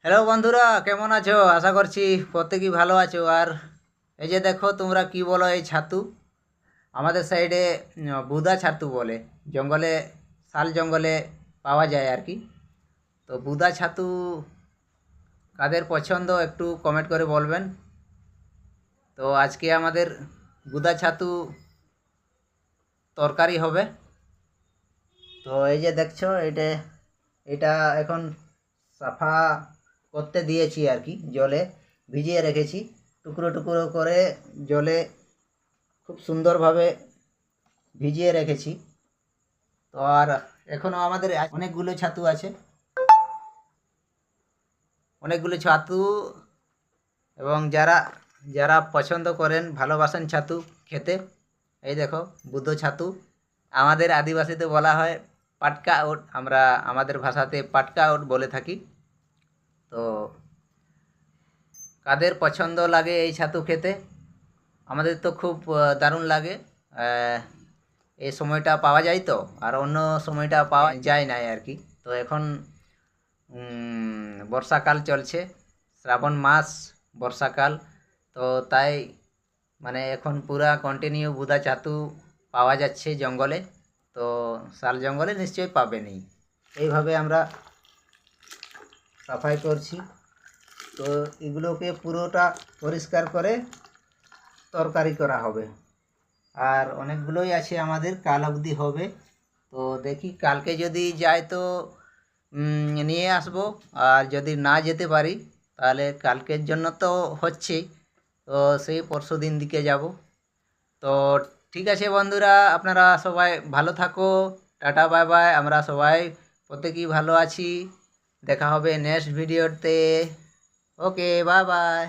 Hello বন্ধুরা, কেমন আছো? আশা করছি প্রত্যেকেই ভালো আছো। আর এই যে দেখো, তোমরা কি বলো এই ছাতু? আমাদের সাইডে বুদা ছাতু বলে। জঙ্গলে, শাল জঙ্গলে পাওয়া যায় আর কি। তো বুদা ছাতু কাদের পছন্দ একটু কমেন্ট করে বলবেন। তো আজকে আমাদের বুদা ছাতু তরকারি হবে। তো এই যে দেখছো, এটা এখন সাফা করতে দিয়েছি আর কি, জলে ভিজিয়ে রেখেছি। টুকরো টুকরো করে জলে খুব সুন্দরভাবে ভিজিয়ে রেখেছি। তো আর এখনও আমাদের অনেকগুলো ছাতু আছে, অনেকগুলো ছাতু। এবং যারা যারা পছন্দ করেন, ভালোবাসেন ছাতু খেতে, এই দেখো বুদ্ধ ছাতু। আমাদের আদিবাসীতে বলা হয় পাটকা ওট, আমরা আমাদের ভাষাতে পাটকা ওট বলে থাকি। তো কাদের পছন্দ লাগে এই ছাতু খেতে? আমাদের তো খুব দারুণ লাগে। আহ, এই সময়টা পাওয়া যায় তো, আর অন্য সময়টা পাওয়া যায় না আর কি। তো এখন বর্ষাকাল চলছে, শ্রাবণ মাস, বর্ষাকাল। তো তাই মানে এখন পুরা কন্টিনিউ বুদা ছাতু পাওয়া যাচ্ছে জঙ্গলে। তো শাল জঙ্গলে নিশ্চয়ই পাবেনই। এইভাবে আমরা সাফাই করছি। তো এগুলোকে পুরোটা পরিষ্কার করে তরকারি করা হবে। আর অনেকগুলোই আছে আমাদের, কাল অবধি হবে। তো দেখি কালকে যদি যাই তো নিয়ে আসবো। আর যদি না যেতে পারি তাহলে কালকের জন্য তো হচ্ছেই, তো সেই পরশু দিন দিকে যাব। তো ঠিক আছে বন্ধুরা, আপনারা সবাই ভালো থাকো। Tata, bye bye. আমরা সবাই প্রত্যেকেই ভালো আছি। দেখা হবে নেক্সট ভিডিওতে। ওকে, বাই বাই।